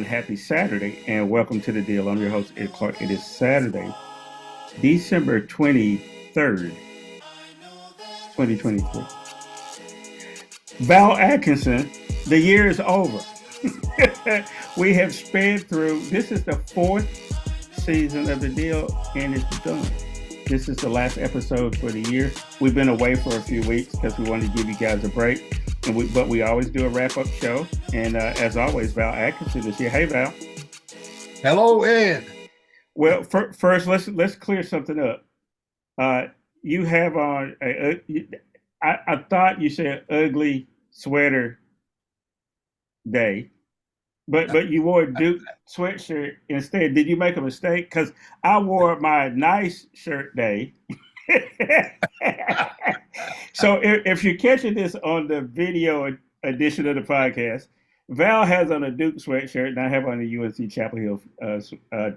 and happy Saturday, and welcome to the deal. I'm your host, Ed Clark. It is Saturday, December 23rd, 2023. Val Atkinson, the year is over. We have sped through, this is the fourth season of the deal, and it's done. This is the last episode for the year. We've been away for a few weeks because we wanted to give you guys a break, but we always do a wrap up show. And as always, Val Atkinson is here. Hey, Val. Hello, Ed. Well, first, let's clear something up. Uh, you have on I thought you said ugly sweater day, but you wore a Duke sweatshirt instead. Did you make a mistake? Because I wore my nice shirt day. So if you're catching this on the video edition of the podcast, Val has on a Duke sweatshirt, and I have on a UNC Chapel Hill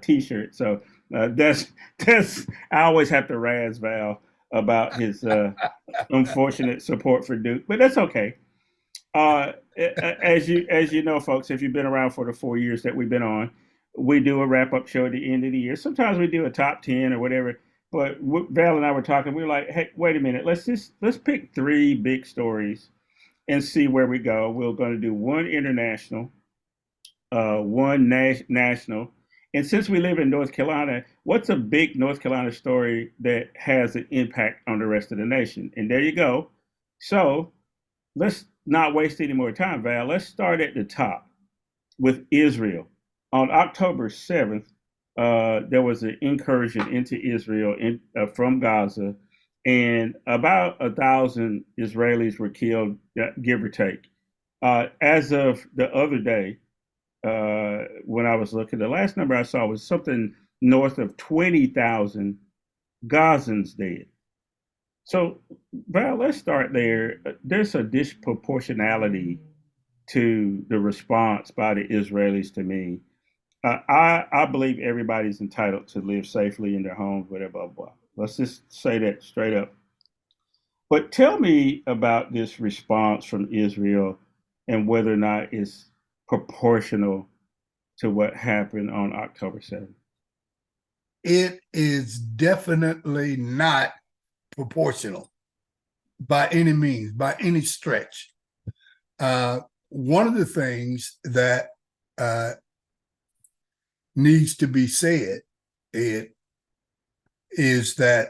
T-shirt. So that's I always have to razz Val about his unfortunate support for Duke, but that's okay. Uh, as you know, folks, if you've been around for the 4 years that we've been on, we do a wrap up show at the end of the year. Sometimes we do a top 10 or whatever. But Val and I were talking. We were like, "Hey, wait a minute. Let's pick three big stories and see where we go." We're going to do one international, one national, and since we live in North Carolina, what's a big North Carolina story that has an impact on the rest of the nation? And there you go. So let's not waste any more time, Val. Let's start at the top with Israel. On October 7th, there was an incursion into Israel from Gaza, and about 1,000 Israelis were killed, give or take. As of the other day, when I was looking, the last number I saw was something north of 20,000 Gazans dead. So, Val, let's start there. There's a disproportionality to the response by the Israelis to me. I believe everybody's entitled to live safely in their homes, whatever, blah, blah. Let's just say that straight up. But tell me about this response from Israel and whether or not it's proportional to what happened on October 7th. It is definitely not proportional by any means, by any stretch. One of the things that needs to be said is that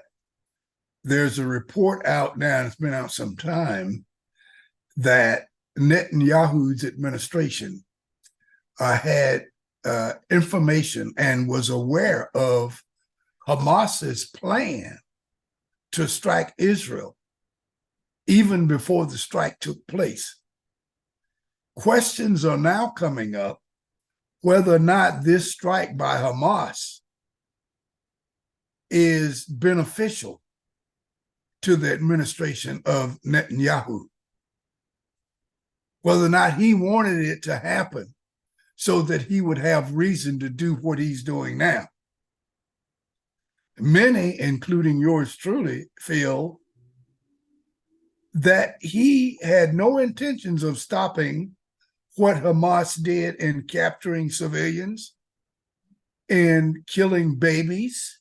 there's a report out now, and it's been out some time, that Netanyahu's administration had information and was aware of Hamas's plan to strike Israel even before the strike took place. Questions are now coming up whether or not this strike by Hamas is beneficial to the administration of Netanyahu, whether or not he wanted it to happen so that he would have reason to do what he's doing now. Many, including yours truly, feel that he had no intentions of stopping what Hamas did in capturing civilians and killing babies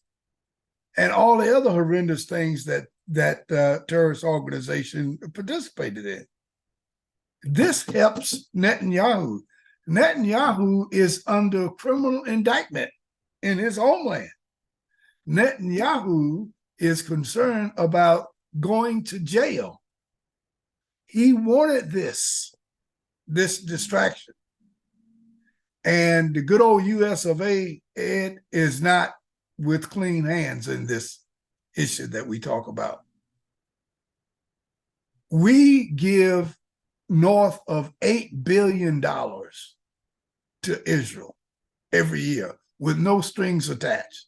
and all the other horrendous things that terrorist organization participated in. This helps Netanyahu. Netanyahu is under criminal indictment in his homeland. Netanyahu is concerned about going to jail. He wanted this distraction. And the good old US of A, Ed, is not with clean hands in this issue that we talk about. We give north of $8 billion to Israel every year with no strings attached.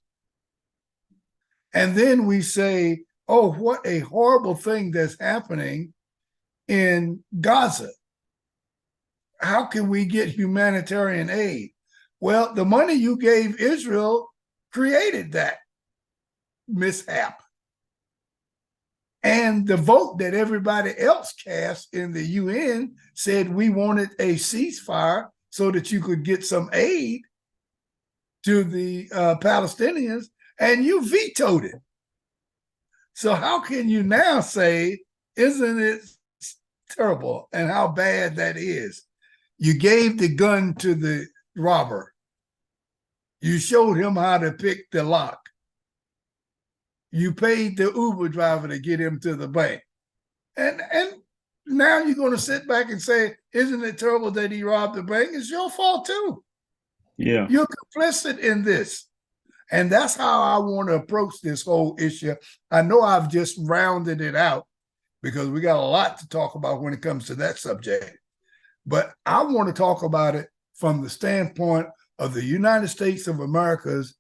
And then we say, oh, what a horrible thing that's happening in Gaza. How can we get humanitarian aid? Well, the money you gave Israel created that mishap. And the vote that everybody else cast in the UN said we wanted a ceasefire so that you could get some aid to the Palestinians, and you vetoed it. So how can you now say, isn't it terrible and how bad that is? You gave the gun to the robber. You showed him how to pick the lock. You paid the Uber driver to get him to the bank. And now you're going to sit back and say, isn't it terrible that he robbed the bank? It's your fault too. Yeah. You're complicit in this. And that's how I want to approach this whole issue. I know I've just rounded it out because we got a lot to talk about when it comes to that subject. But I want to talk about it from the standpoint of the United States of America's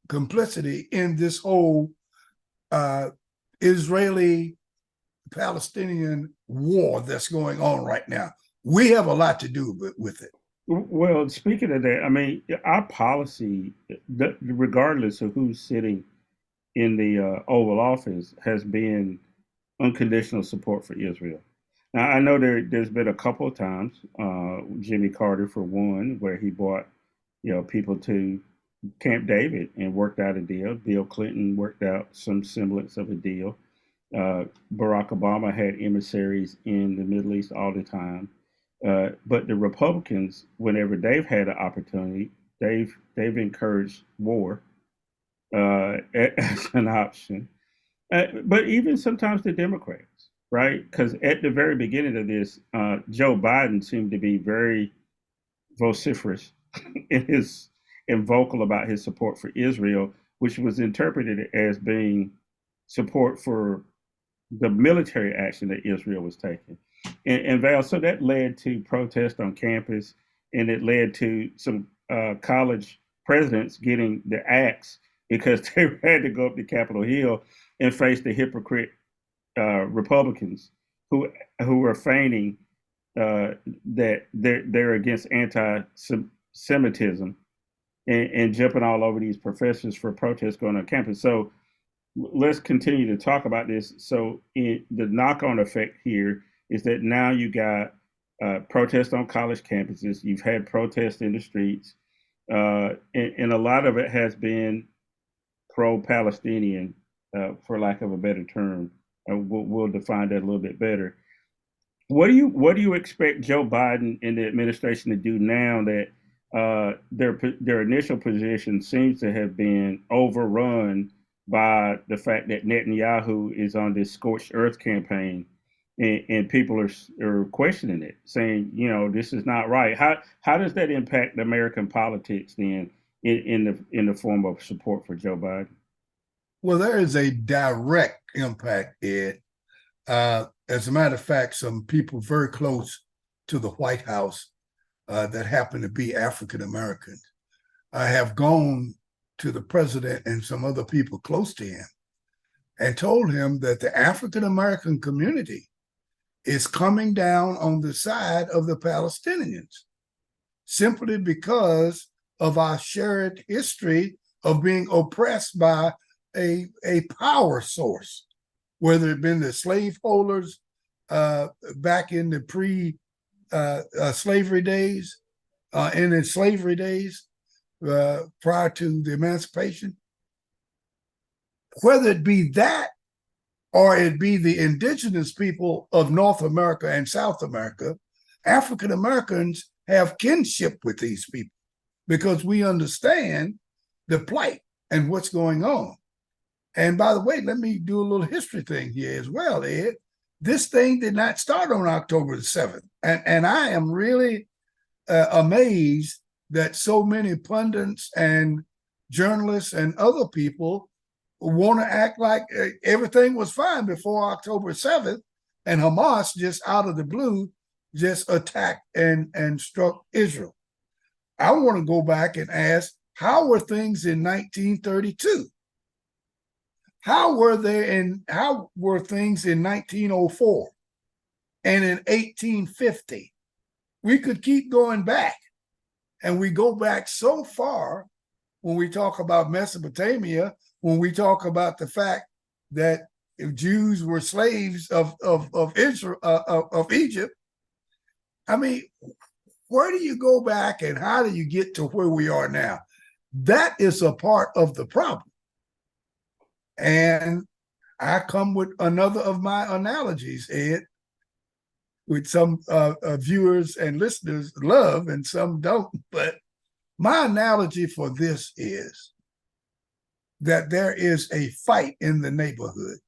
complicity in this whole Israeli-Palestinian war that's going on right now. We have a lot to do with it. Well, speaking of that, I mean, our policy, regardless of who's sitting in the Oval Office, has been unconditional support for Israel. Now, I know there's been a couple of times, Jimmy Carter for one, where he brought, people to Camp David and worked out a deal. Bill Clinton worked out some semblance of a deal. Barack Obama had emissaries in the Middle East all the time. But the Republicans, whenever they've had an opportunity, they've encouraged war as an option. But even sometimes the Democrats, right? Because at the very beginning of this, Joe Biden seemed to be very vociferous and vocal about his support for Israel, which was interpreted as being support for the military action that Israel was taking. And Val, so that led to protests on campus, and it led to some college presidents getting the axe because they had to go up to Capitol Hill and face the hypocrite Republicans who were feigning that they're against anti-Semitism and jumping all over these professors for protests going on campus. So let's continue to talk about this. So the knock-on effect here is that now you got protests on college campuses. You've had protests in the streets, and a lot of it has been pro-Palestinian, for lack of a better term. We'll define that a little bit better. What do you expect Joe Biden and the administration to do now that their initial position seems to have been overrun by the fact that Netanyahu is on this scorched earth campaign, and people are questioning it, saying, this is not right. How does that impact American politics then in the form of support for Joe Biden? Well, there is a direct impact, Ed. As a matter of fact, some people very close to the White House that happen to be African Americans have gone to the president and some other people close to him and told him that the African American community is coming down on the side of the Palestinians simply because of our shared history of being oppressed by a power source, whether it been the slaveholders back in the pre-slavery days and in slavery days prior to the emancipation, whether it be that or it be the indigenous people of North America and South America, African Americans have kinship with these people because we understand the plight and what's going on. And by the way, let me do a little history thing here as well, Ed. This thing did not start on October the 7th. And I am really amazed that so many pundits and journalists and other people want to act like everything was fine before October 7th, and Hamas just out of the blue just attacked and struck Israel. I want to go back and ask, how were things in 1932? How were things in 1904 and in 1850? We could keep going back, and we go back so far when we talk about Mesopotamia, when we talk about the fact that if Jews were slaves of Israel, of Egypt. I mean, Where do you go back and how do you get to where we are now? That is a part of the problem. And I come with another of my analogies, Ed, which some viewers and listeners love and some don't. But my analogy for this is that there is a fight in the neighborhood.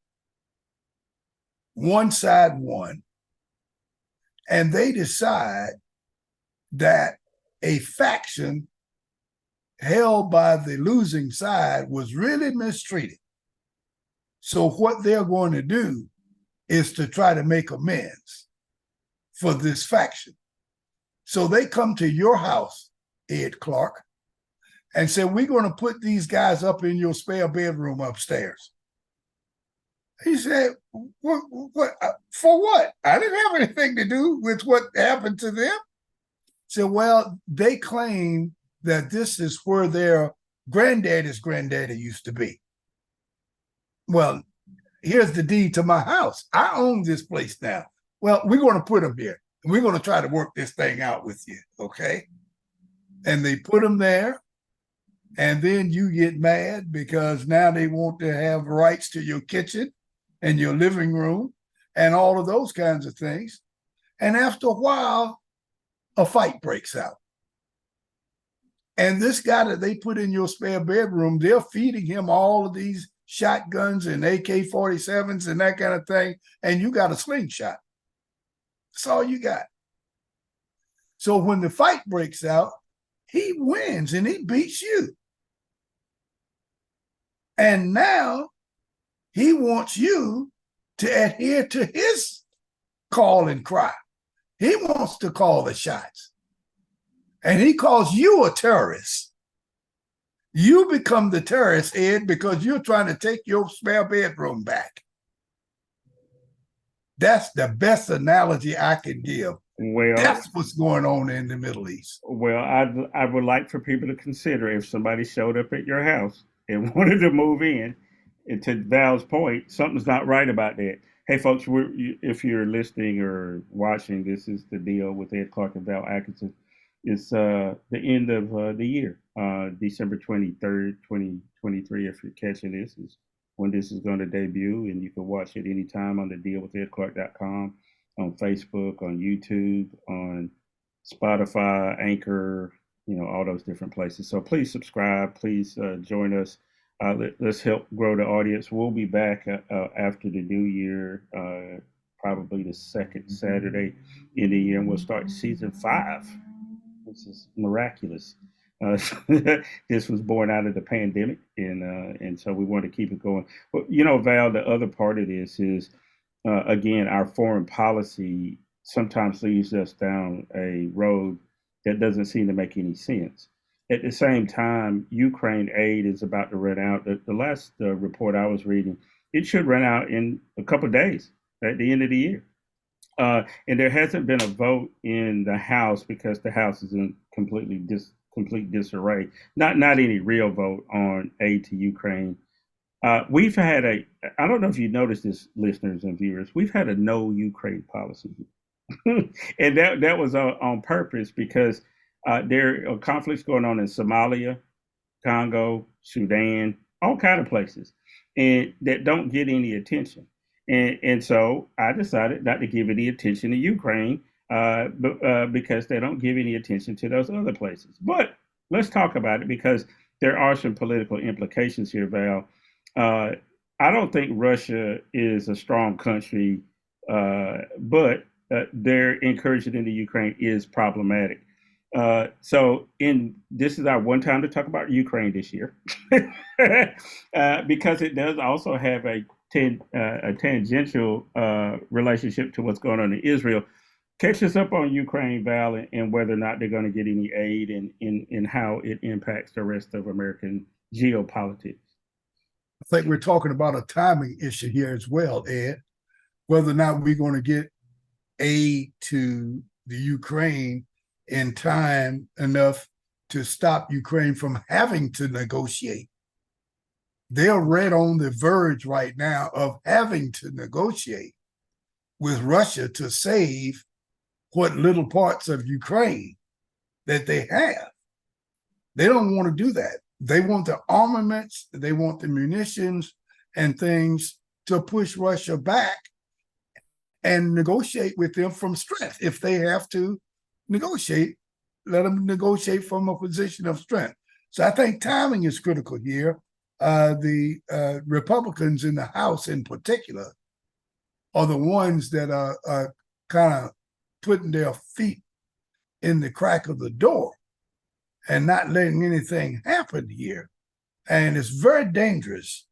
One side won, and they decide that a faction held by the losing side was really mistreated. So what they're going to do is to try to make amends for this faction. So they come to your house, Ed Clark, and say, we're going to put these guys up in your spare bedroom upstairs. He said, what, for what? I didn't have anything to do with what happened to them. So, well, they claim that this is where their granddaddy's granddaddy used to be. Well, here's the deed to my house. I own this place now. Well, we're going to put them here. We're going to try to work this thing out with you, okay? And they put them there, and then you get mad because now they want to have rights to your kitchen and your living room and all of those kinds of things. And after a while, a fight breaks out. And this guy that they put in your spare bedroom, they're feeding him all of these shotguns and AK-47s and that kind of thing, and you got a slingshot. That's all you got. So when the fight breaks out, he wins and he beats you. And now he wants you to adhere to his call and cry. He wants to call the shots. And he calls you a terrorist. You become the terrorist, Ed, because you're trying to take your spare bedroom back. That's the best analogy I can give. Well, that's what's going on in the Middle East. Well, I would like for people to consider if somebody showed up at your house and wanted to move in, and to Val's point, something's not right about that. Hey, folks, if you're listening or watching, this is the deal with Ed Clark and Val Atkinson. It's the end of the year, December 23rd, 2023. If you're catching this, is when this is going to debut, and you can watch it anytime on the dealwithedclark.com, on Facebook, on YouTube, on Spotify, Anchor, all those different places. So please subscribe. Please join us. Let's help grow the audience. We'll be back after the new year, probably the second Saturday in the year, and we'll start season 5. This is miraculous. This was born out of the pandemic, and so we want to keep it going. But Val, the other part of this is, again, our foreign policy sometimes leads us down a road that doesn't seem to make any sense. At the same time, Ukraine aid is about to run out. The last report I was reading, it should run out in a couple of days at the end of the year. And there hasn't been a vote in the House because the House is in complete disarray. Not any real vote on aid to Ukraine. We've had I don't know if you noticed this, listeners and viewers, we've had a no Ukraine policy. And that was on purpose because there are conflicts going on in Somalia, Congo, Sudan, all kind of places, and that don't get any attention. And so I decided not to give any attention to Ukraine because they don't give any attention to those other places. But let's talk about it because there are some political implications here, Val. I don't think Russia is a strong country, but their incursion into Ukraine is problematic. So this is our one time to talk about Ukraine this year, because it does also have a tangential relationship to what's going on in Israel. Catch us up on Ukraine, Val, and whether or not they're going to get any aid and how it impacts the rest of American geopolitics. I think we're talking about a timing issue here as well, Ed, whether or not we're going to get aid to the Ukraine in time enough to stop Ukraine from having to negotiate. They're right on the verge right now of having to negotiate with Russia to save what little parts of Ukraine that they have. They don't want to do that. They want the armaments, they want the munitions and things to push Russia back and negotiate with them from strength. If they have to negotiate, let them negotiate from a position of strength. So I think timing is critical here. The Republicans in the House in particular are the ones that are kind of putting their feet in the crack of the door and not letting anything happen here. And it's very dangerous,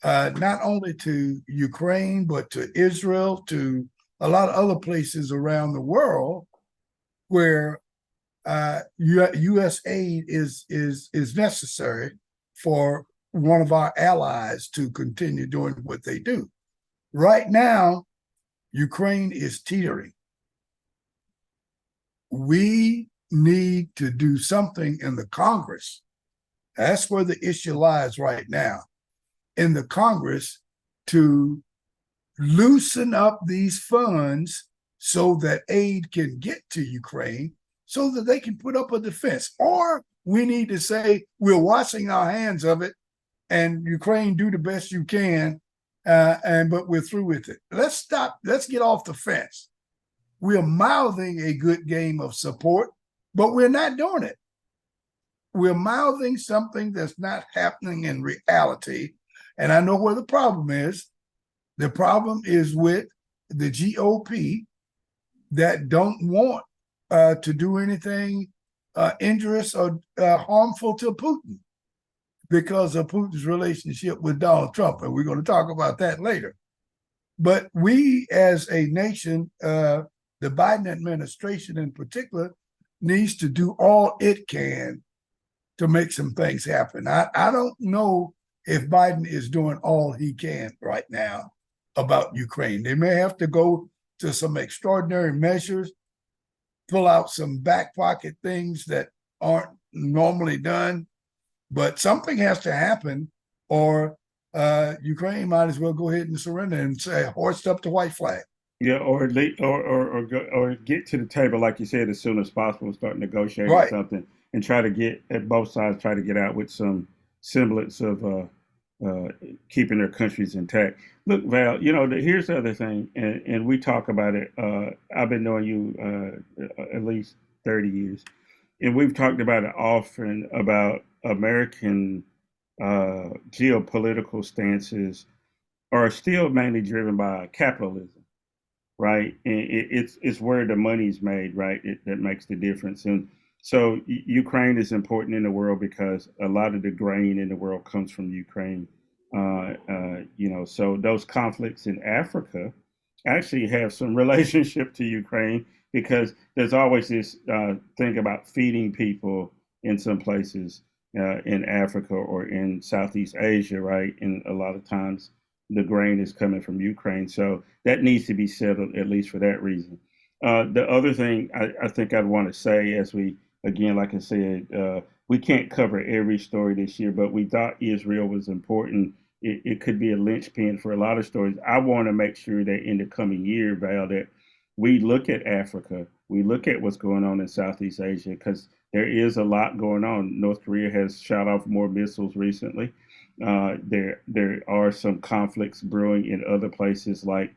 not only to Ukraine, but to Israel, to a lot of other places around the world where U.S. aid is necessary for one of our allies to continue doing what they do. Right now, Ukraine is teetering. We need to do something in the Congress. That's where the issue lies right now, in the Congress, to loosen up these funds so that aid can get to Ukraine so that they can put up a defense. Or we need to say, we're washing our hands of it and Ukraine, do the best you can, but we're through with it. Let's stop. Let's get off the fence. We're mouthing a good game of support, but we're not doing it. We're mouthing something that's not happening in reality. And I know where the problem is. The problem is with the GOP that don't want to do anything injurious or harmful to Putin because of Putin's relationship with Donald Trump. And we're going to talk about that later. But we as a nation, the Biden administration in particular, needs to do all it can to make some things happen. I don't know if Biden is doing all he can right now about Ukraine. They may have to go to some extraordinary measures, pull out some back pocket things that aren't normally done, but something has to happen, or Ukraine might as well go ahead and surrender and say, hoist up the white flag. Yeah, or get to the table, like you said, as soon as possible, start negotiating Right. something, and try to get at both sides, try to get out with some semblance of keeping their countries intact. Look, Val, here's the other thing, and we talk about it. I've been knowing you at least 30 years, and we've talked about it often about American geopolitical stances are still mainly driven by capitalism, right? And it's where the money's made, right? That makes the difference. And so Ukraine is important in the world because a lot of the grain in the world comes from Ukraine. So those conflicts in Africa actually have some relationship to Ukraine because there's always this thing about feeding people in some places in Africa or in Southeast Asia, right? And a lot of times the grain is coming from Ukraine. So that needs to be settled, at least for that reason. The other thing I think I'd want to say, as we, again, like I said, we can't cover every story this year, but we thought Israel was important. It could be a linchpin for a lot of stories. I want to make sure that in the coming year, Val, that we look at Africa, we look at what's going on in Southeast Asia, because there is a lot going on. North Korea has shot off more missiles recently. There are some conflicts brewing in other places like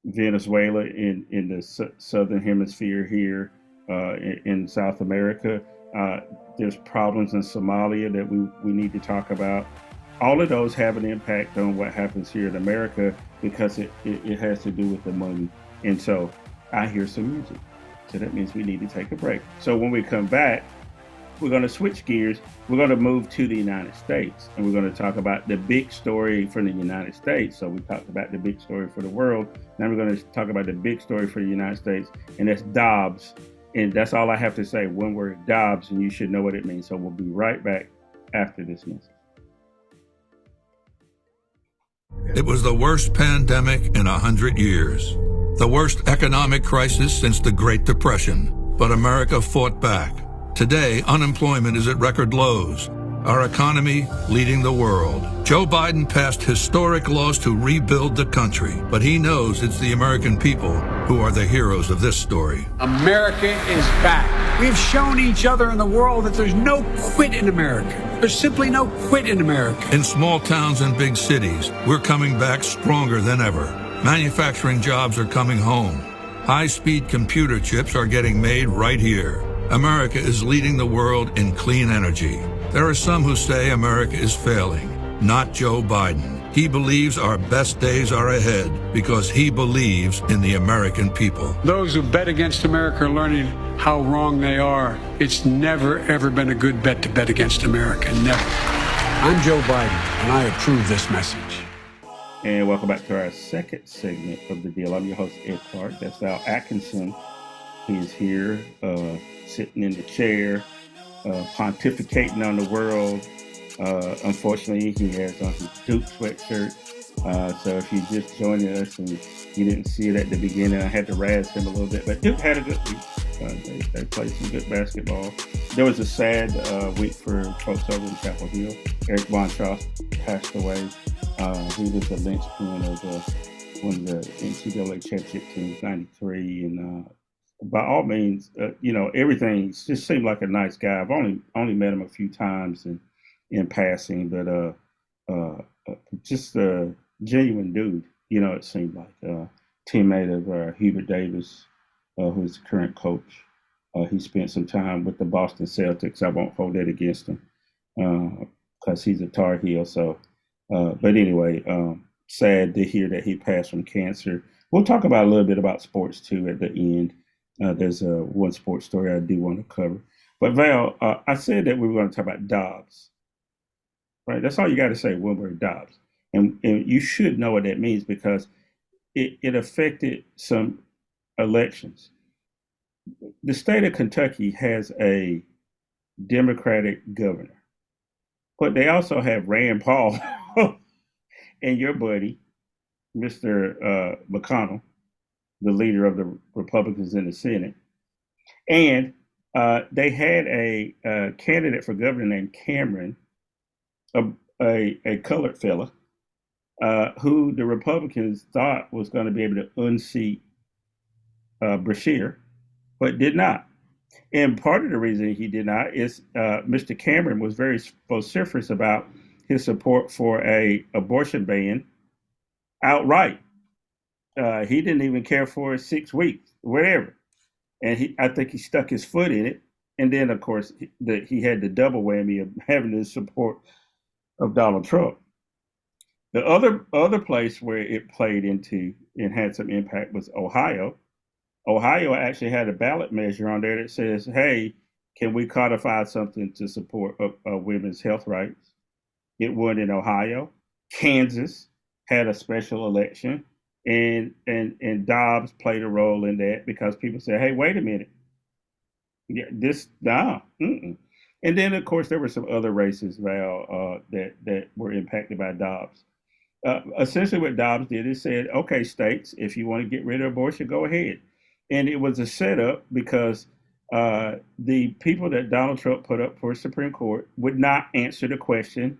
Venezuela in the southern hemisphere here in South America. There's problems in Somalia that we need to talk about. All of those have an impact on what happens here in America because it has to do with the money. And so I hear some music. So that means we need to take a break. So when we come back, we're going to switch gears. We're going to move to the United States, and we're going to talk about the big story for the United States. So we talked about the big story for the world. Now we're going to talk about the big story for the United States, and that's Dobbs. And that's all I have to say. One word, Dobbs, and you should know what it means. So we'll be right back after this message. It was the worst pandemic in 100 years, the worst economic crisis since the Great Depression. But America fought back. Today, unemployment is at record lows. Our economy leading the world. Joe Biden passed historic laws to rebuild the country, but he knows it's the American people who are the heroes of this story. America is back. We've shown each other in the world that there's no quit in America. There's simply no quit in America. In small towns and big cities, we're coming back stronger than ever. Manufacturing jobs are coming home. High-speed computer chips are getting made right here. America is leading the world in clean energy. There are some who say America is failing. Not Joe Biden. He believes our best days are ahead because he believes in the American people. Those who bet against America are learning how wrong they are. It's never, ever been a good bet to bet against America. Never. I'm Joe Biden, and I approve this message. And welcome back to our second segment of the deal. I'm your host, Ed Clark. That's Val Atkinson. He's here, sitting in the chair, pontificating on the world. Unfortunately, he has on his Duke sweatshirt. So if you just joined us and you didn't see it at the beginning, I had to razz him a little bit. But Duke had a good week. They played some good basketball. There was a sad week for folks over in Chapel Hill. Eric Von Trost passed away. He was the linchpin of one of the NCAA championship teams, 93. And by all means, everything just seemed like a nice guy. I've only met him a few times in passing, but just a genuine dude, it seemed like. Teammate of Hubert Davis, who's the current coach. He spent some time with the Boston Celtics. I won't hold that against him because he's a Tar Heel. So, but anyway, sad to hear that he passed from cancer. We'll talk about a little bit about sports too at the end. There's one sports story I do want to cover. But Val, I said that we were going to talk about Dobbs. Right, that's all you got to say, one word, Dobbs. And you should know what that means because it affected some elections. The state of Kentucky has a Democratic governor, but they also have Rand Paul and your buddy, Mr. McConnell, the leader of the Republicans in the Senate. And they had a candidate for governor named Cameron, a colored fella, who the Republicans thought was going to be able to unseat Brashear, but did not. And part of the reason he did not is Mr. Cameron was very vociferous about his support for a abortion ban outright. He didn't even care for 6 weeks, whatever. And I think he stuck his foot in it. And then, of course, he had the double whammy of having the support of Donald Trump. The other place where it played into and had some impact was Ohio. Ohio actually had a ballot measure on there that says, hey, can we codify something to support women's health rights? It won in Ohio. Kansas had a special election, and Dobbs played a role in that because people said, hey, wait a minute. Yeah, And then, of course, there were some other races, Val, that were impacted by Dobbs. Essentially what Dobbs did is said, okay, states, if you want to get rid of abortion, go ahead. And it was a setup because the people that Donald Trump put up for Supreme Court would not answer the question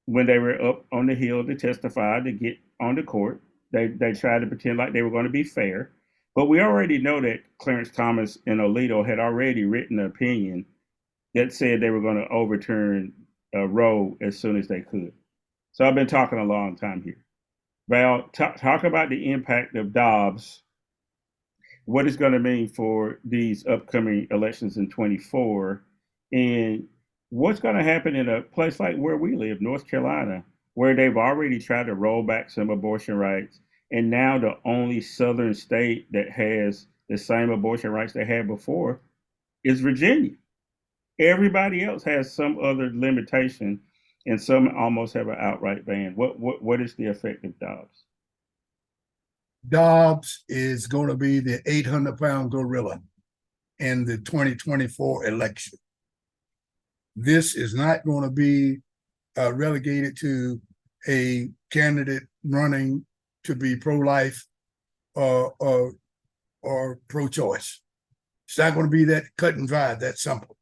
when they were up on the Hill to testify to get on the court. They tried to pretend like they were going to be fair. But we already know that Clarence Thomas and Alito had already written an opinion that said they were going to overturn Roe as soon as they could. So I've been talking a long time here. Val, talk about the impact of Dobbs, what it's going to mean for these upcoming elections in 24, and what's going to happen in a place like where we live, North Carolina, where they've already tried to roll back some abortion rights, and now the only southern state that has the same abortion rights they had before is Virginia. Everybody else has some other limitation, and some almost have an outright ban. What is the effect of Dobbs? Dobbs is going to be the 800-pound gorilla in the 2024 election. This is not going to be relegated to a candidate running to be pro-life or pro-choice. It's not going to be that cut and dry, that simple.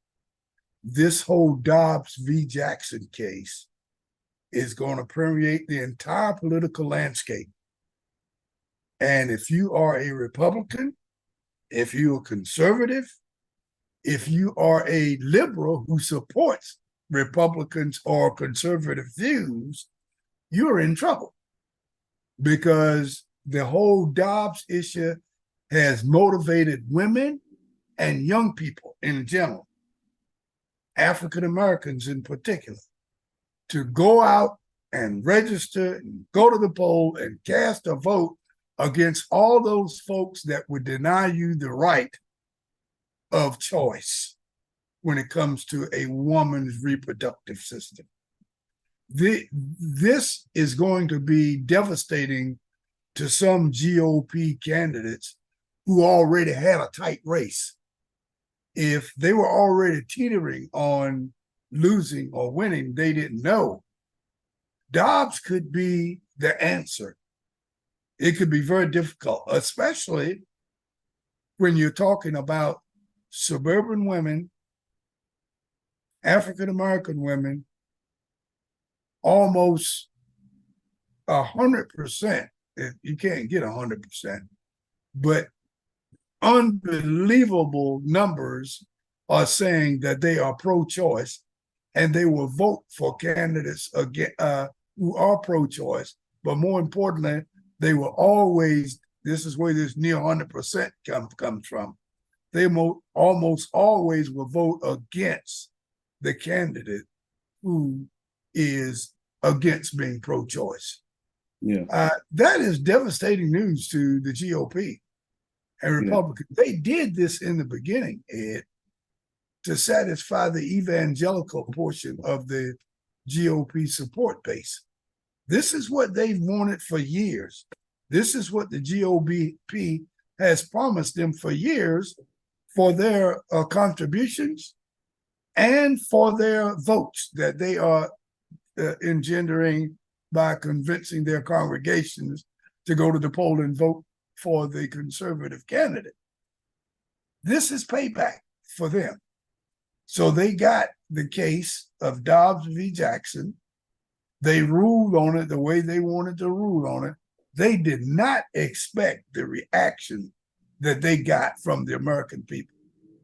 This whole Dobbs v. Jackson case is going to permeate the entire political landscape. And if you are a Republican, if you're conservative, if you are a liberal who supports Republicans or conservative views, you're in trouble, because the whole Dobbs issue has motivated women and young people in general, African Americans in particular, to go out and register and go to the poll and cast a vote against all those folks that would deny you the right of choice when it comes to a woman's reproductive system. This is going to be devastating to some GOP candidates who already had a tight race. If they were already teetering on losing or winning, they didn't know. Dobbs could be the answer. It could be very difficult, especially when you're talking about suburban women, African American women, almost 100%. You can't get 100%, but unbelievable numbers are saying that they are pro-choice, and they will vote for candidates who are pro-choice. But more importantly, they will always, this is where this near 100% comes from, they almost always will vote against the candidate who is against being pro-choice. Yeah. That is devastating news to the GOP and Republicans. Yeah. They did this in the beginning, Ed, to satisfy the evangelical portion of the GOP support base. This is what they've wanted for years. This is what the GOP has promised them for years for their contributions and for their votes that they are engendering by convincing their congregations to go to the poll and vote for the conservative candidate. This is payback for them. So they got the case of Dobbs v. Jackson. They ruled on it the way they wanted to rule on it. They did not expect the reaction that they got from the American people.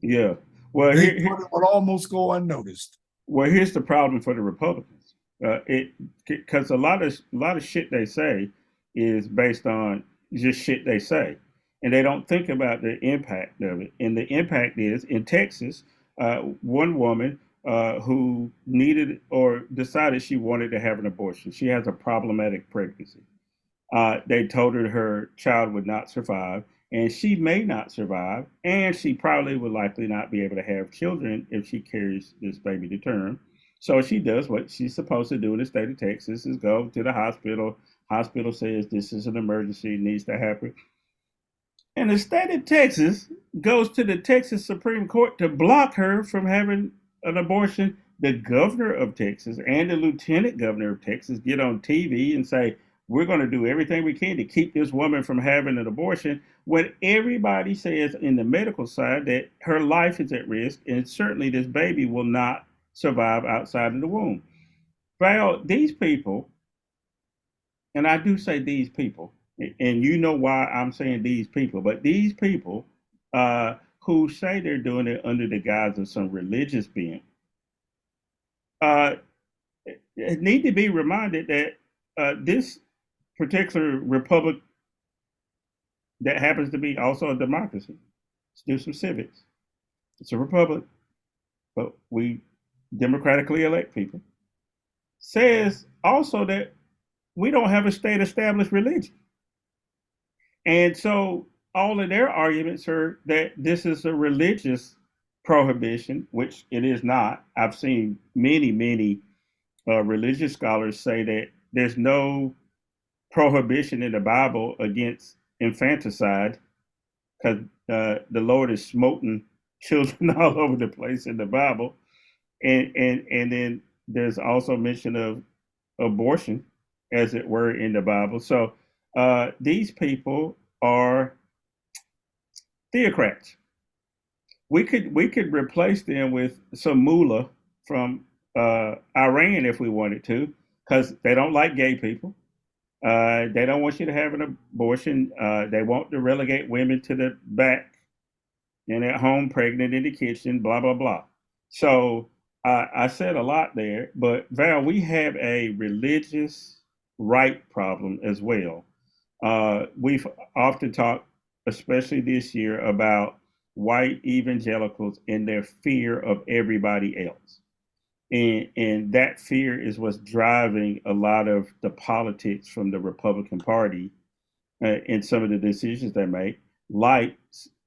Yeah. Well, they thought it would almost go unnoticed. Well, here's the problem for the Republicans. Because a lot of shit they say is based on just shit they say, and they don't think about the impact of it. And the impact is in Texas, one woman who needed or decided she wanted to have an abortion. She has a problematic pregnancy. They told her child would not survive, and she may not survive, and she probably would likely not be able to have children if she carries this baby to term. So she does what she's supposed to do in the state of Texas, is go to the hospital. Hospital says this is an emergency, it needs to happen. And the state of Texas goes to the Texas Supreme Court to block her from having an abortion. The governor of Texas and the lieutenant governor of Texas get on TV and say, we're going to do everything we can to keep this woman from having an abortion, when everybody says in the medical side that her life is at risk, and certainly this baby will not survive outside of the womb. Val, these people, and I do say these people, and you know why I'm saying these people, but these people who say they're doing it under the guise of some religious being, need to be reminded that this particular republic that happens to be also a democracy, let's do some civics. It's a republic, but we democratically elect people, says also that we don't have a state established religion. And so all of their arguments are that this is a religious prohibition, which it is not. I've seen many religious scholars say that there's no prohibition in the Bible against infanticide, because the Lord is smoting children all over the place in the Bible. And then there's also mention of abortion, as it were, in the Bible. So these people are theocrats. We could replace them with some mullah from Iran if we wanted to, because they don't like gay people. They don't want you to have an abortion. They want to relegate women to the back and at home, pregnant in the kitchen, blah, blah, blah. So I said a lot there, but Val, we have a religious right problem as well. We've often talked, especially this year, about white evangelicals and their fear of everybody else. And that fear is what's driving a lot of the politics from the Republican Party in some of the decisions they make, like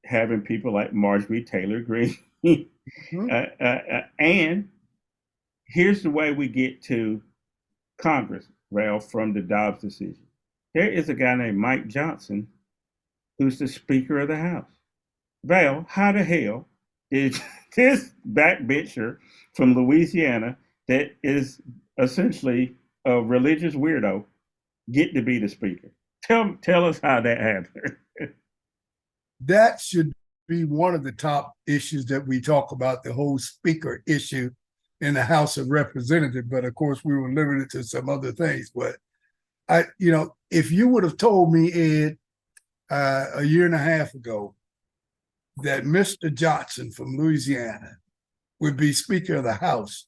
having people like Marjorie Taylor Greene. And here's the way we get to Congress, Ralph, from the Dobbs decision. There is a guy named Mike Johnson who's the Speaker of the House. Val, how the hell did this backbencher from Louisiana that is essentially a religious weirdo get to be the Speaker? Tell us how that happened. That should be one of the top issues that we talk about, the whole Speaker issue in the House of Representatives. But of course, we were limited to some other things. But if you would have told me, Ed, a year and a half ago, that Mr. Johnson from Louisiana would be Speaker of the House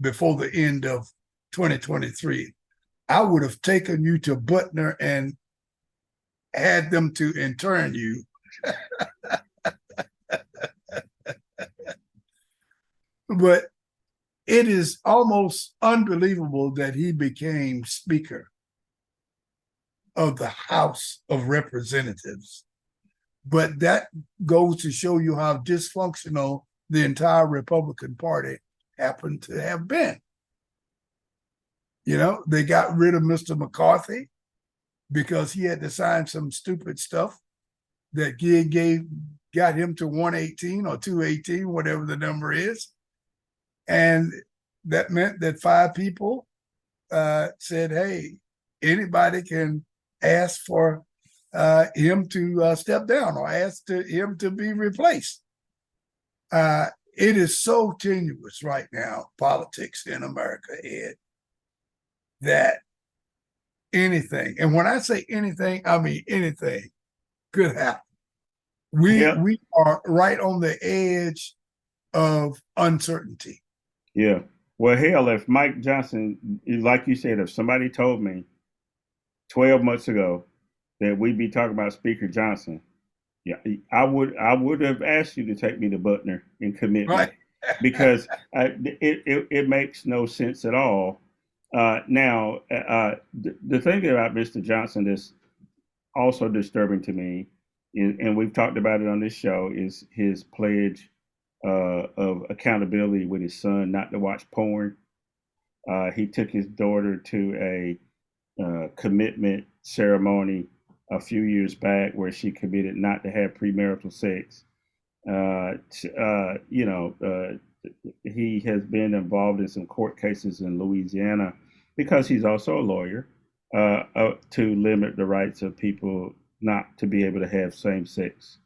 before the end of 2023, I would have taken you to Butner and had them to intern you. But it is almost unbelievable that he became Speaker of the House of Representatives. But that goes to show you how dysfunctional the entire Republican Party happened to have been. They got rid of Mr. McCarthy because he had to sign some stupid stuff that got him to 118 or 218, whatever the number is. And that meant that 5 people said, hey, anybody can ask for him to step down or ask him to be replaced. It is so tenuous right now, politics in America, Ed, that anything, and when I say anything, I mean anything, could happen. We are right on the edge of uncertainty. Yeah. Well, hell, if Mike Johnson, like you said, if somebody told me 12 months ago that we'd be talking about Speaker Johnson, yeah, I would have asked you to take me to Butner and commit me, because it makes no sense at all. Now, the thing about Mr. Johnson that's also disturbing to me, and we've talked about it on this show, is his pledge of accountability with his son not to watch porn. He took his daughter to a commitment ceremony a few years back where she committed not to have premarital sex. He has been involved in some court cases in Louisiana because he's also a lawyer to limit the rights of people not to be able to have same-sex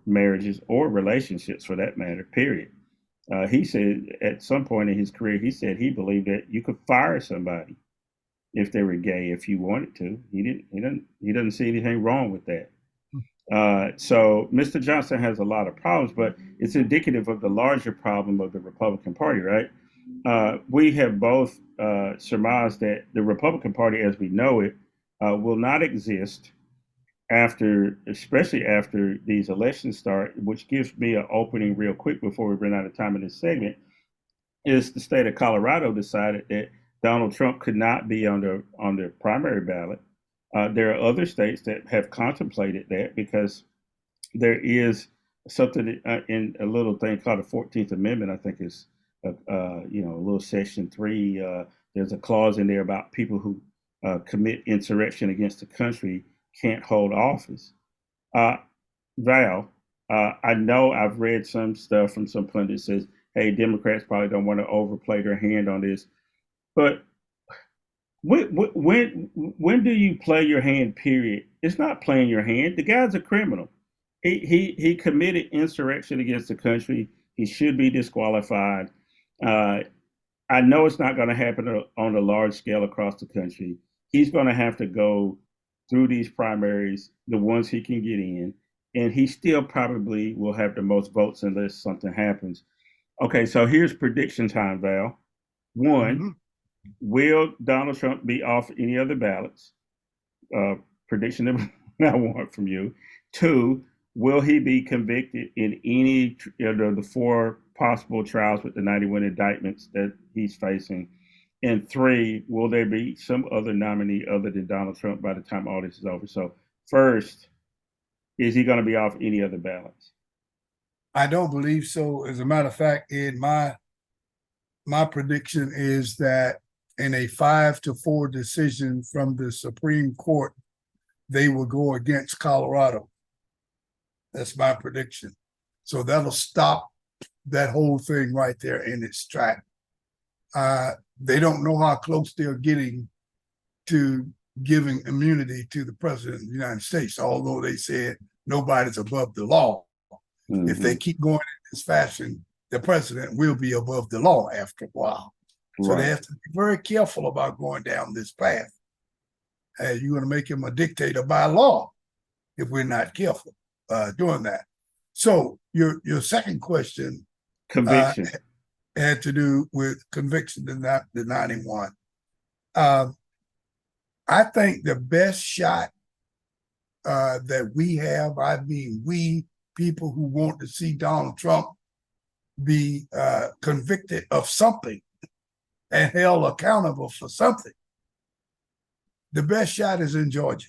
marriages or relationships, for that matter, period. He said at some point in his career, he said he believed that you could fire somebody if they were gay if you wanted to. He doesn't see anything wrong with that. So Mr. Johnson has a lot of problems, but it's indicative of the larger problem of the Republican Party, right? We have both surmised that the Republican Party as we know it will not exist especially after these elections start, which gives me an opening real quick before we run out of time in this segment, is the state of Colorado decided that Donald Trump could not be on the primary ballot. There are other states that have contemplated that because there is something in a little thing called the 14th Amendment, I think is, a little section 3. There's a clause in there about people who commit insurrection against the country can't hold office. Val, I know I've read some stuff from some pundits says, hey, Democrats probably don't want to overplay their hand on this. But when do you play your hand, period? It's not playing your hand. The guy's a criminal. He committed insurrection against the country. He should be disqualified. I know it's not going to happen on a large scale across the country. he's going to have to go through these primaries, the ones he can get in, and he still probably will have the most votes unless something happens. Okay, so here's prediction time, Val. One, Mm-hmm. will Donald Trump be off any other ballots? Prediction number I want from you. Two, will he be convicted in any of the four possible trials with the 91 indictments that he's facing? And three, will there be some other nominee other than Donald Trump by the time all this is over? So, first, is he going to be off any other ballots? I don't believe so. As a matter of fact, Ed, my prediction is that in a 5-4 decision from the Supreme Court, they will go against Colorado. That's my prediction. So that'll stop that whole thing right there in its track. They don't know how close they're getting to giving immunity to the president of the United States, although they said nobody's above the law. Mm-hmm. If they keep going in this fashion, the president will be above the law after a while. Right. So they have to be very careful about going down this path. You're going to make him a dictator by law if we're not careful doing that. So your second question, conviction, had to do with conviction in the 91. I think the best shot that we have, I mean, we people who want to see Donald Trump be convicted of something and held accountable for something, the best shot is in Georgia.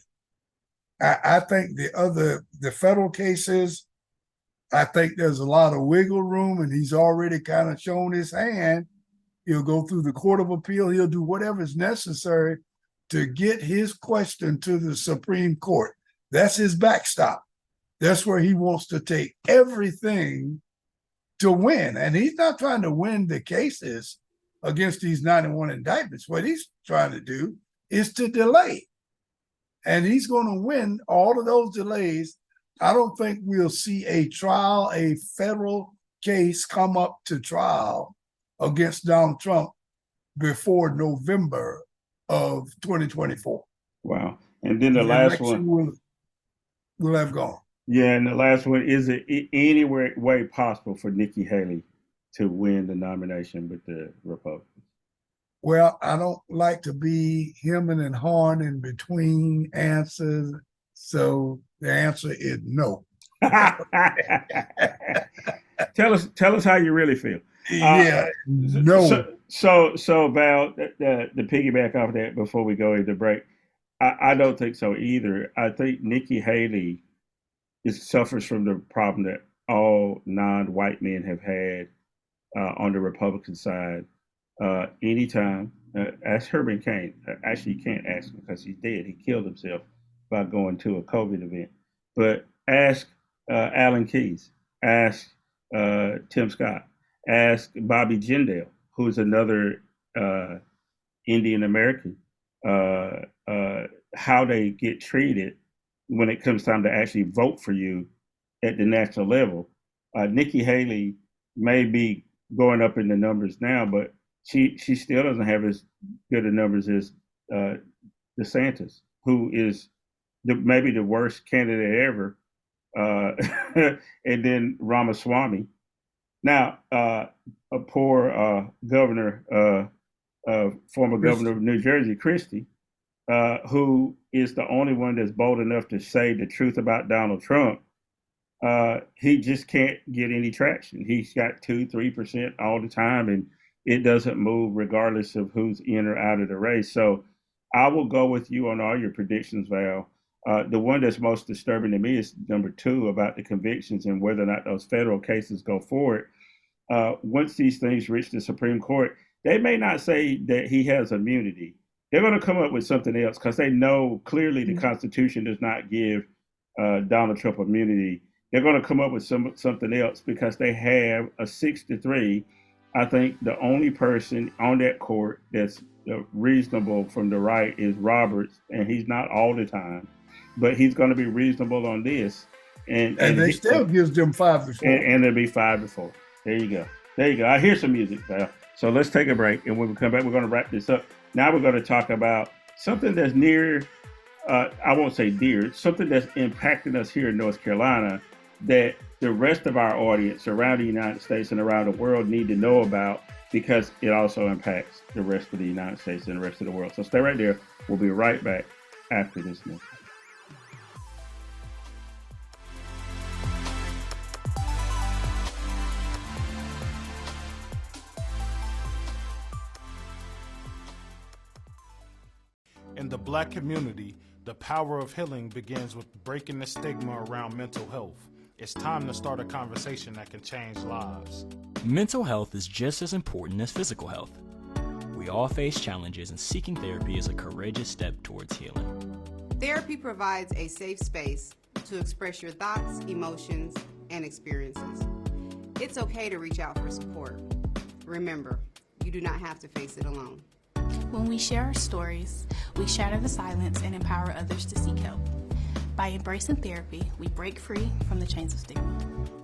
I think the federal cases, I think there's a lot of wiggle room, and he's already kind of shown his hand. He'll go through the Court of Appeal. He'll do whatever is necessary to get his question to the Supreme Court. That's his backstop. That's where he wants to take everything to win. And he's not trying to win the cases against these 91 indictments. What he's trying to do is to delay. And he's going to win all of those delays. I don't think we'll see a trial, a federal case come up to trial against Donald Trump before November of 2024. Wow. And then the last one will have gone. Yeah, and the last one, is it any way possible for Nikki Haley to win the nomination with the Republicans? Well, I don't like to be hemming and hawing in between answers, so the answer is no. Tell us how you really feel. Yeah, no. So Val, the piggyback off that before we go into break, I don't think so either. I think Nikki Haley suffers from the problem that all non-white men have had on the Republican side. Anytime, ask Herman Cain. Actually, you can't ask him because he's dead. He killed himself by going to a COVID event. But ask Alan Keyes. Ask Tim Scott. Ask Bobby Jindal, who's another Indian American, how they get treated when it comes time to actually vote for you at the national level. Nikki Haley may be going up in the numbers now, but she still doesn't have as good a numbers as DeSantis, who is maybe the worst candidate ever, and then Ramaswamy. Now, a poor governor, former governor of New Jersey, Christie, who is the only one that's bold enough to say the truth about Donald Trump, he just can't get any traction. He's got 2-3% all the time, and it doesn't move regardless of who's in or out of the race. So I will go with you on all your predictions, Val. The one that's most disturbing to me is number 2 about the convictions and whether or not those federal cases go forward. Once these things reach the Supreme Court, they may not say that he has immunity. They're going to come up with something else because they know clearly the Constitution does not give Donald Trump immunity. They're going to come up with something else because they have a 6-3. I think the only person on that court that's reasonable from the right is Roberts, and he's not all the time, but he's going to be reasonable on this. And they still gives them 5-4. And it'll be 5-4. There you go. There you go. I hear some music, Val. So let's take a break, and when we come back, we're going to wrap this up. Now we're going to talk about something that's near, I won't say dear, something that's impacting us here in North Carolina that the rest of our audience around the United States and around the world need to know about because it also impacts the rest of the United States and the rest of the world. So stay right there. We'll be right back after this message. In the Black community, the power of healing begins with breaking the stigma around mental health. It's time to start a conversation that can change lives. Mental health is just as important as physical health. We all face challenges, and seeking therapy is a courageous step towards healing. Therapy provides a safe space to express your thoughts, emotions, and experiences. It's okay to reach out for support. Remember, you do not have to face it alone. When we share our stories, we shatter the silence and empower others to seek help. By embracing therapy, we break free from the chains of stigma.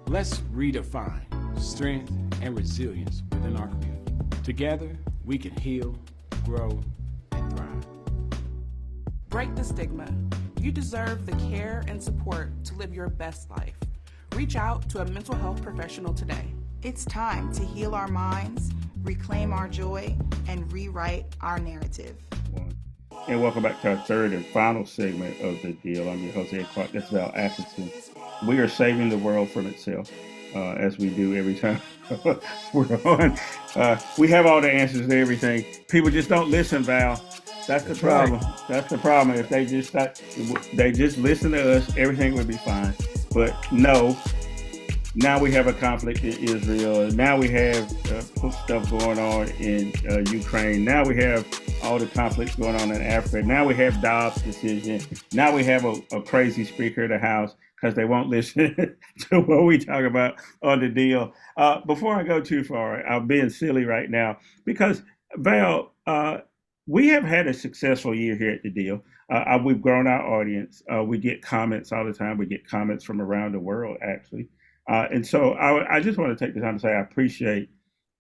Let's redefine strength and resilience within our community. Together, we can heal, grow, and thrive. Break the stigma. You deserve the care and support to live your best life. Reach out to a mental health professional today. It's time to heal our minds, reclaim our joy, and rewrite our narrative. And welcome back to our third and final segment of The Deal. I'm your host, Ed Clark. That's Val Atkinson. We are saving the world from itself, as we do every time we're on. We have all the answers to everything. People just don't listen, Val. That's the problem. Right. That's the problem. If they just listen to us, everything would be fine. But no. Now we have a conflict in Israel. Now we have stuff going on in Ukraine. Now we have all the conflicts going on in Africa. Now we have Dobbs' decision. Now we have a crazy Speaker of the House because they won't listen to what we talk about on The Deal. Before I go too far, I'm being silly right now because, Val, we have had a successful year here at The Deal. We've grown our audience. We get comments all the time. We get comments from around the world, actually. And so I just want to take the time to say I appreciate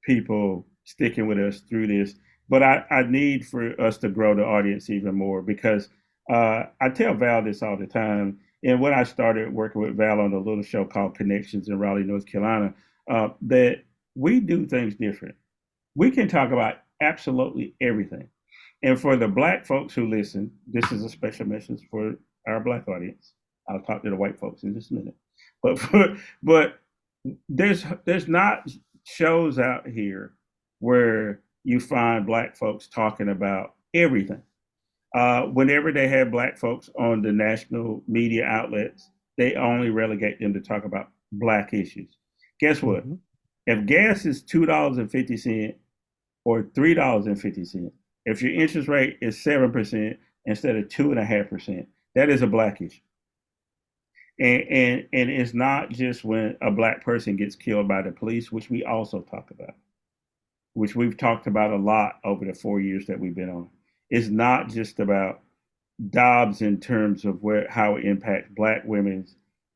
people sticking with us through this, but I need for us to grow the audience even more because I tell Val this all the time. And when I started working with Val on a little show called Connections in Raleigh, North Carolina, that we do things different. We can talk about absolutely everything. And for the Black folks who listen, this is a special message for our Black audience. I'll talk to the white folks in just a minute. But there's not shows out here where you find Black folks talking about everything. Whenever they have Black folks on the national media outlets, they only relegate them to talk about Black issues. Guess what? Mm-hmm. If gas is $2.50 or $3.50, if your interest rate is 7% instead of 2.5%, that is a Black issue. And it's not just when a Black person gets killed by the police, which we also talk about, which we've talked about a lot over the 4 years that we've been on. It's not just about Dobbs in terms of how it impacts Black women's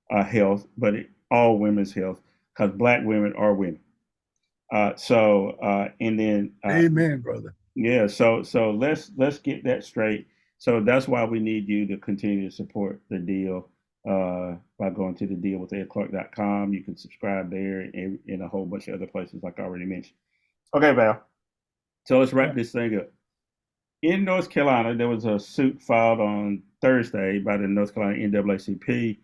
health, but all women's health, because Black women are women. And then amen, brother. Yeah, so let's get that straight. So that's why we need you to continue to support The Deal. By going to thedealwithedclark.com. You can subscribe there and in a whole bunch of other places like I already mentioned. Okay, Val. So let's wrap this thing up. In North Carolina, there was a suit filed on Thursday by the North Carolina NAACP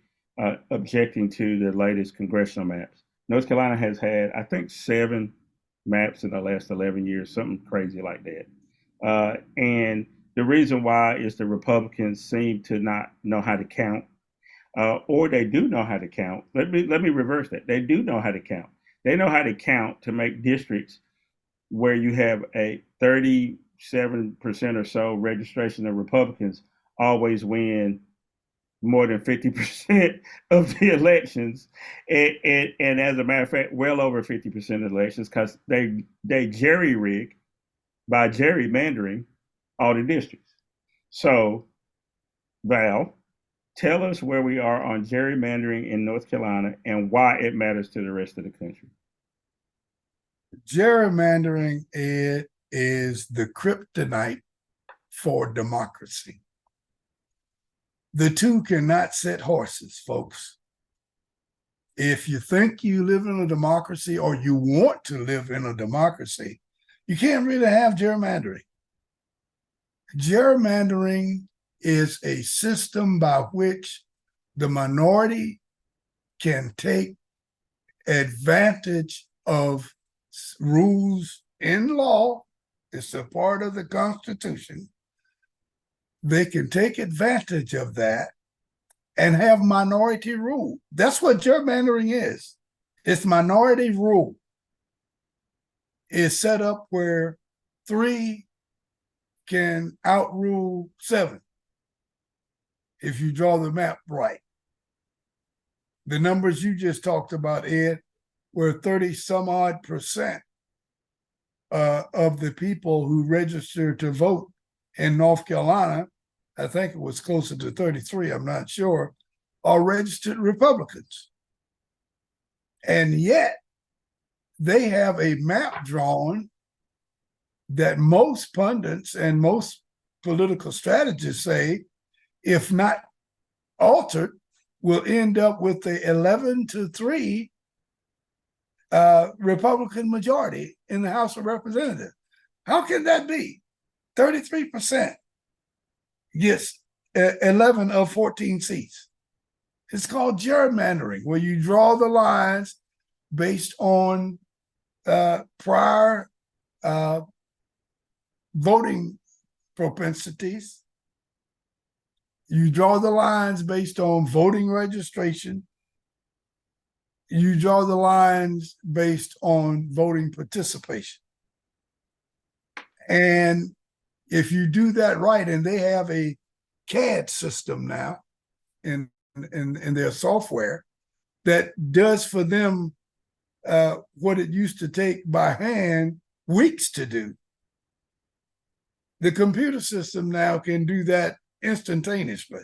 objecting to the latest congressional maps. North Carolina has had, I think, 7 maps in the last 11 years, something crazy like that. And the reason why is the Republicans seem to not know how to count. Or they do know how to count. Let me reverse that. They do know how to count. They know how to count to make districts where you have a 37% or so registration of Republicans always win more than 50% of the elections. And as a matter of fact, well over 50% of the elections because they jerry-rig by gerrymandering all the districts. So, Val, tell us where we are on gerrymandering in North Carolina and why it matters to the rest of the country. Gerrymandering is the kryptonite for democracy. The two cannot sit horses, folks. If you think you live in a democracy or you want to live in a democracy, you can't really have gerrymandering. Gerrymandering is a system by which the minority can take advantage of rules in law. It's a part of the Constitution. They can take advantage of that and have minority rule. That's what gerrymandering is. It's minority rule. It's set up where 3 can outrule 7 if you draw the map right. The numbers you just talked about, Ed, were 30-some-odd% of the people who registered to vote in North Carolina, I think it was closer to 33, I'm not sure, are registered Republicans. And yet they have a map drawn that most pundits and most political strategists say, if not altered, will end up with the 11-3 Republican majority in the House of Representatives. How can that be? 33% gets 11 of 14 seats. It's called gerrymandering, where you draw the lines based on prior voting propensities. You draw the lines based on voting registration. You draw the lines based on voting participation. And if you do that right, and they have a CAD system now in their software that does for them what it used to take by hand weeks to do. The computer system now can do that instantaneously.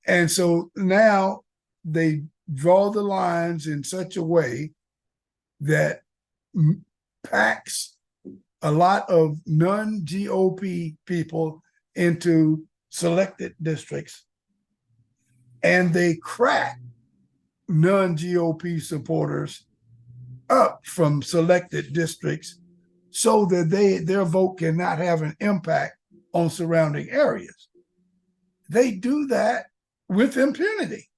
And so now they draw the lines in such a way that packs a lot of non-GOP people into selected districts, and they crack non-GOP supporters up from selected districts so that their vote cannot have an impact on surrounding areas. They do that with impunity.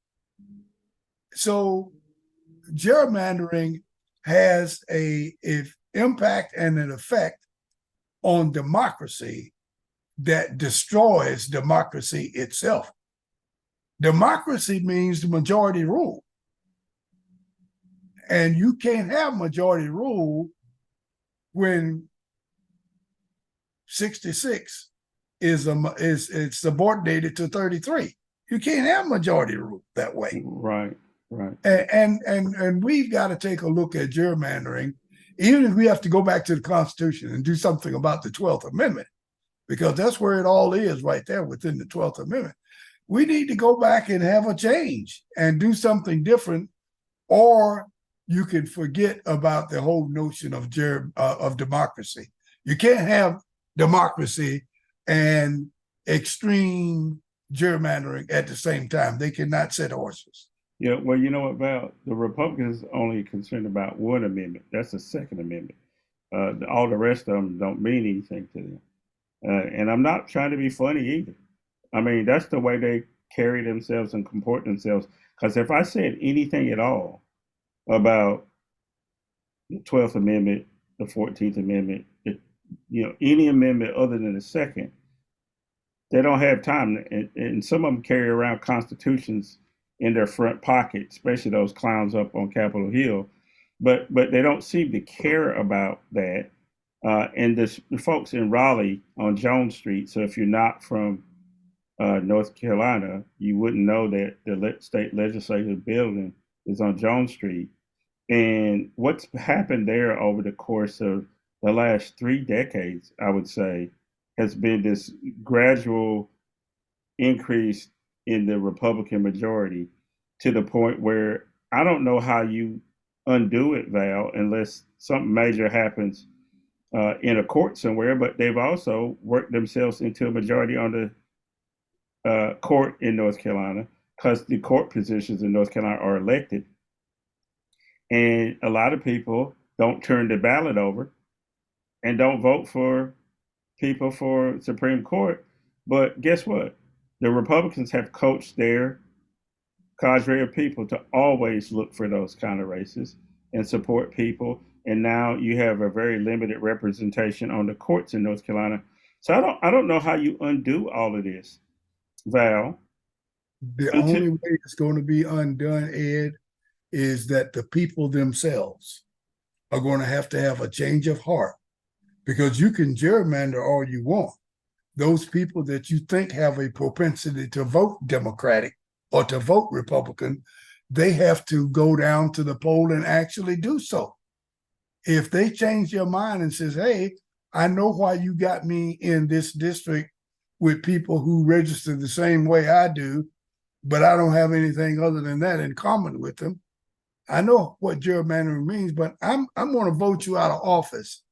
So gerrymandering has a impact and an effect on democracy that destroys democracy itself. Democracy means the majority rule. And you can't have majority rule when 66 is subordinated to 33. You can't have majority rule that way. Right. And we've got to take a look at gerrymandering, even if we have to go back to the Constitution and do something about the 12th Amendment, because that's where it all is right there within the 12th Amendment. We need to go back and have a change and do something different, or you can forget about the whole notion of democracy. You can't have democracy and extreme gerrymandering at the same time. They cannot sit horses. Yeah, well, you know what, Val? The Republicans only concerned about one amendment. That's the Second Amendment. All the rest of them don't mean anything to them. And I'm not trying to be funny either. I mean, that's the way they carry themselves and comport themselves. Because if I said anything at all about the 12th Amendment, the 14th Amendment, any amendment other than the second, they don't have time. And some of them carry around constitutions in their front pocket, especially those clowns up on Capitol Hill. But they don't seem to care about that. And the folks in Raleigh on Jones Street, so if you're not from North Carolina, you wouldn't know that the state legislative building is on Jones Street. And what's happened there over the course of the last 3 decades, I would say, has been this gradual increase in the Republican majority to the point where I don't know how you undo it, Val, unless something major happens in a court somewhere, but they've also worked themselves into a majority on the court in North Carolina because the court positions in North Carolina are elected. And a lot of people don't turn the ballot over and don't vote for people for Supreme Court. But guess what? The Republicans have coached their cadre of people to always look for those kind of races and support people. And now you have a very limited representation on the courts in North Carolina. So I don't know how you undo all of this, Val. The only way it's going to be undone, Ed, is that the people themselves are going to have a change of heart, because you can gerrymander all you want. Those people that you think have a propensity to vote Democratic or to vote Republican, they have to go down to the poll and actually do so. If they change their mind and says, hey, I know why you got me in this district with people who register the same way I do, but I don't have anything other than that in common with them. I know what gerrymandering means, but I'm going to vote you out of office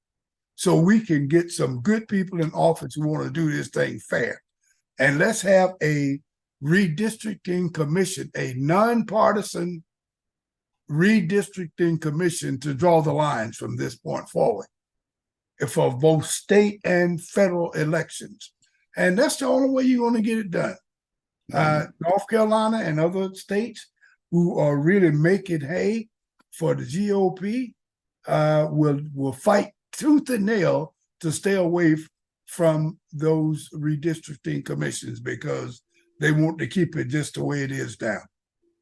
so we can get some good people in office who want to do this thing fair. And let's have a redistricting commission, a nonpartisan redistricting commission to draw the lines from this point forward for both state and federal elections. And that's the only way you're going to get it done. North Carolina and other states who are really making hay for the GOP will fight tooth and nail to stay away from those redistricting commissions, because they want to keep it just the way it is now.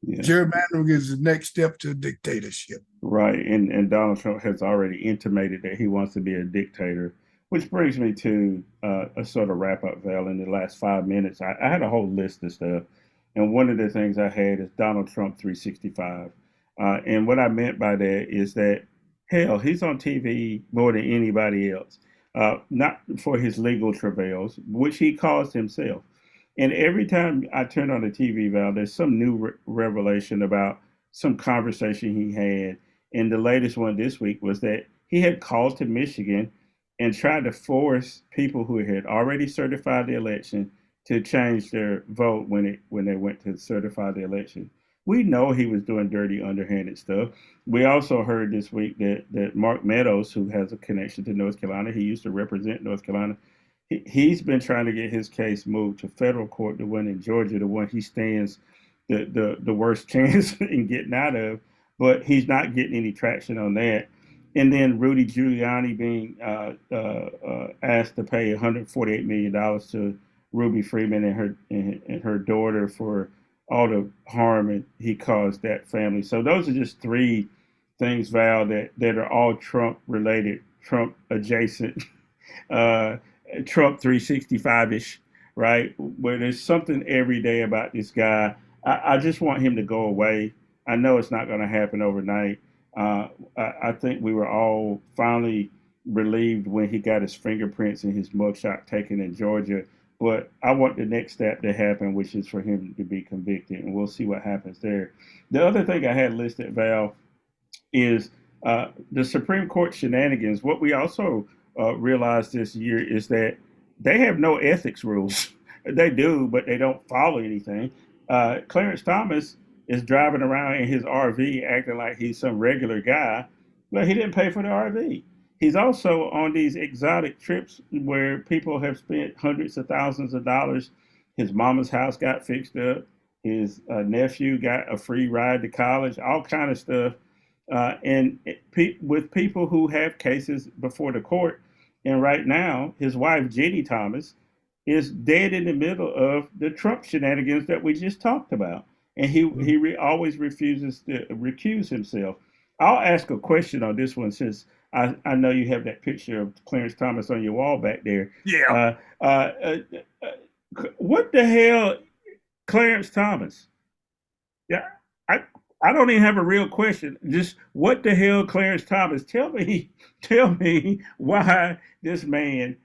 Yeah. Gerrymandering is the next step to dictatorship. Right. And Donald Trump has already intimated that he wants to be a dictator, which brings me to a sort of wrap up, Val. In the last 5 minutes, I had a whole list of stuff. And one of the things I had is Donald Trump 365. And what I meant by that is that, hell, he's on TV more than anybody else, not for his legal travails, which he caused himself. And every time I turn on the TV, Val, there's some new revelation about some conversation he had. And the latest one this week was that he had called to Michigan and tried to force people who had already certified the election to change their vote when they went to certify the election. We know he was doing dirty, underhanded stuff. We also heard this week that Mark Meadows, who has a connection to North Carolina, he used to represent North Carolina, he's been trying to get his case moved to federal court, the one in Georgia, the one he stands the worst chance in getting out of, but he's not getting any traction on that. And then Rudy Giuliani being asked to pay $148 million to Ruby Freeman and her daughter for all the harm he caused that family. So those are just three things, Val, that are all Trump related, Trump adjacent, Trump 365-ish, right? Where there's something every day about this guy. I just want him to go away. I know it's not going to happen overnight. I think we were all finally relieved when he got his fingerprints and his mugshot taken in Georgia. But I want the next step to happen, which is for him to be convicted, and we'll see what happens there. The other thing I had listed, Val, is the Supreme Court shenanigans. What we also realized this year is that they have no ethics rules. They do, but they don't follow anything. Clarence Thomas is driving around in his RV acting like he's some regular guy, but he didn't pay for the RV. He's also on these exotic trips where people have spent hundreds of thousands of dollars. His mama's house got fixed up. His nephew got a free ride to college, all kind of stuff. With people who have cases before the court. And right now, his wife, Jenny Thomas, is dead in the middle of the Trump shenanigans that we just talked about. And he always refuses to recuse himself. I'll ask a question on this one, since I know you have that picture of Clarence Thomas on your wall back there. Yeah. What the hell, Clarence Thomas? Yeah, I don't even have a real question. Just what the hell, Clarence Thomas? Tell me why this man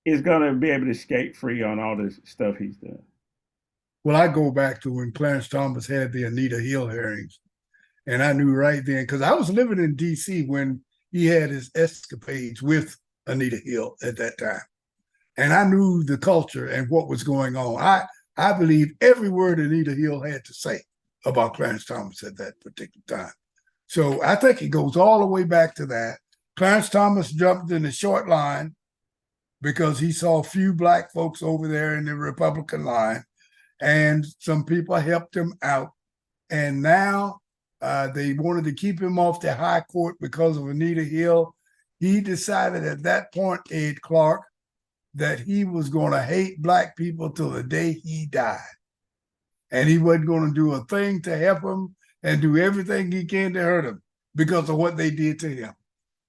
is going to be able to skate free on all this stuff he's done. Well, I go back to when Clarence Thomas had the Anita Hill hearings. And I knew right then, because I was living in D.C. when he had his escapades with Anita Hill at that time. And I knew the culture and what was going on. I believe every word Anita Hill had to say about Clarence Thomas at that particular time. So I think it goes all the way back to that. Clarence Thomas jumped in the short line because he saw few black folks over there in the Republican line, and some people helped him out. And now they wanted to keep him off the high court because of Anita Hill. He decided at that point, Ed Clark, that he was going to hate black people till the day he died. And he wasn't going to do a thing to help them and do everything he can to hurt them because of what they did to him.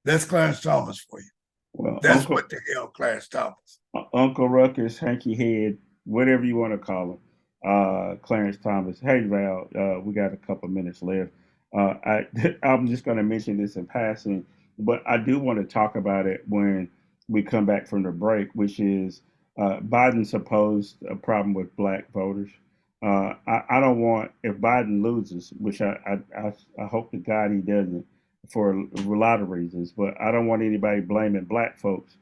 That's Clarence Thomas for you. Well, that's what the hell Clarence Thomas. Uncle Ruckus, Hanky Head, whatever you want to call him. Clarence Thomas. Hey, Val, we got a couple minutes left. I'm just going to mention this in passing, but I do want to talk about it when we come back from the break, which is Biden supposed a problem with black voters. I don't want, if Biden loses, which I hope to God he doesn't for a lot of reasons, but I don't want anybody blaming black folks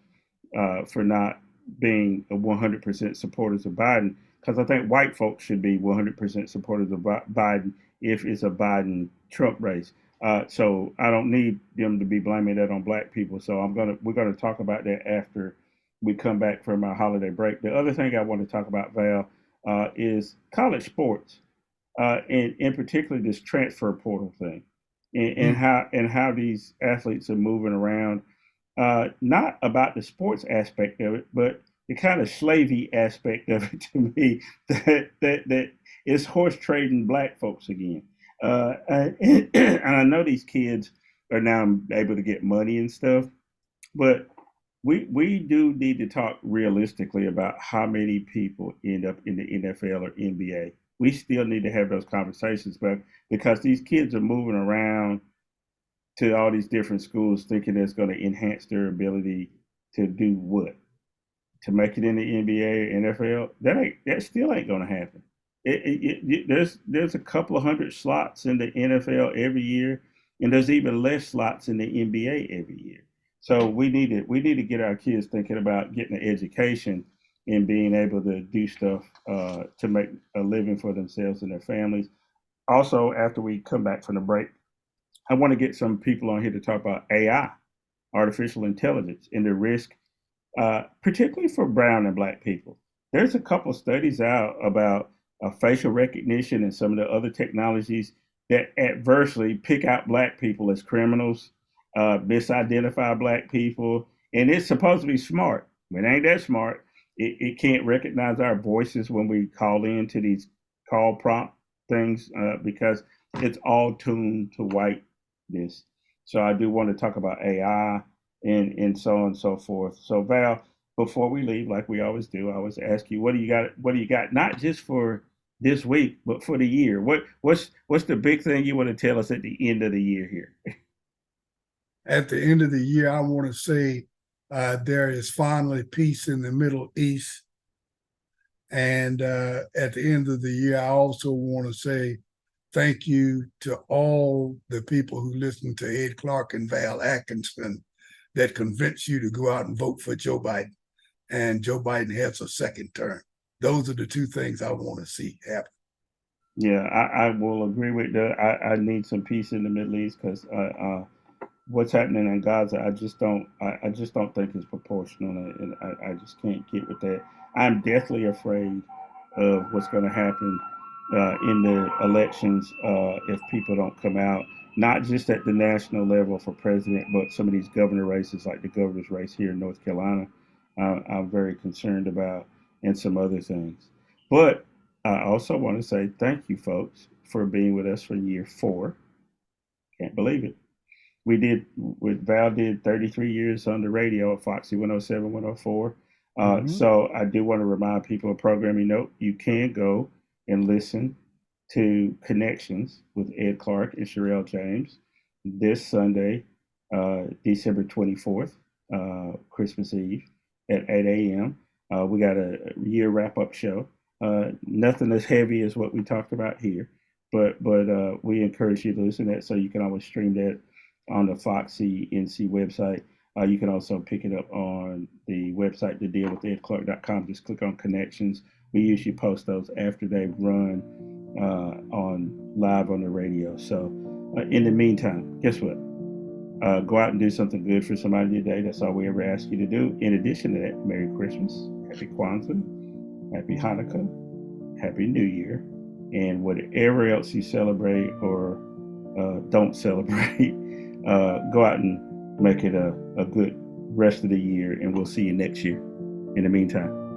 for not being 100% supporters of Biden, because I think white folks should be 100% supporters of Biden if it's a Biden-Trump race. So I don't need them to be blaming that on black people. So we're gonna talk about that after we come back from our holiday break. The other thing I want to talk about, Val, is college sports, and in particular this transfer portal thing, and how these athletes are moving around. Not about the sports aspect of it, but the kind of slavey aspect of it to me that is horse trading black folks again. And I know these kids are now able to get money and stuff, but we do need to talk realistically about how many people end up in the NFL or NBA. We still need to have those conversations, but because these kids are moving around to all these different schools thinking it's going to enhance their ability to do what? To make it in the NBA, NFL? That still ain't going to happen. There's a couple of hundred slots in the NFL every year, and there's even less slots in the NBA every year. So we need to get our kids thinking about getting an education and being able to do stuff to make a living for themselves and their families. Also, after we come back from the break, I want to get some people on here to talk about AI, artificial intelligence, and the risk, particularly for brown and black people. There's a couple studies out about facial recognition and some of the other technologies that adversely pick out black people as criminals, misidentify black people, and it's supposed to be smart. It ain't that smart. It can't recognize our voices when we call in to these call prompt things because it's all tuned to whiteness. So I do want to talk about AI and so on and so forth. So Val, before we leave, like we always do, I always ask you, what do you got? What do you got? Not just for this week, but for the year. What's the big thing you want to tell us at the end of the year here? At the end of the year, I want to say there is finally peace in the Middle East. And at the end of the year, I also want to say thank you to all the people who listened to Ed Clark and Val Atkinson that convinced you to go out and vote for Joe Biden. And Joe Biden has a second term. Those are the two things I want to see happen. Yeah, I will agree with that. I need some peace in the Middle East because what's happening in Gaza, I just don't think it's proportional, and I just can't get with that. I'm deathly afraid of what's going to happen in the elections if people don't come out, not just at the national level for president, but some of these governor races, like the governor's race here in North Carolina. I'm very concerned about, and some other things. But I also want to say thank you, folks, for being with us for year 4. Can't believe it. Val did 33 years on the radio at Foxy 107, 104. So I do want to remind people, a programming note, you can go and listen to Connections with Ed Clark and Sherelle James this Sunday, December 24th, Christmas Eve at 8 a.m. We got a year wrap-up show. Nothing as heavy as what we talked about here, but we encourage you to listen to that, so you can always stream that on the Foxy NC website. You can also pick it up on the website, thedealwithedclark.com. Just click on connections. We usually post those after they've run on live on the radio. So in the meantime, guess what? Go out and do something good for somebody today. That's all we ever ask you to do. In addition to that, Merry Christmas, Happy Kwanzaa, Happy Hanukkah, Happy New Year, and whatever else you celebrate or don't celebrate, go out and make it a good rest of the year, and we'll see you next year. In the meantime.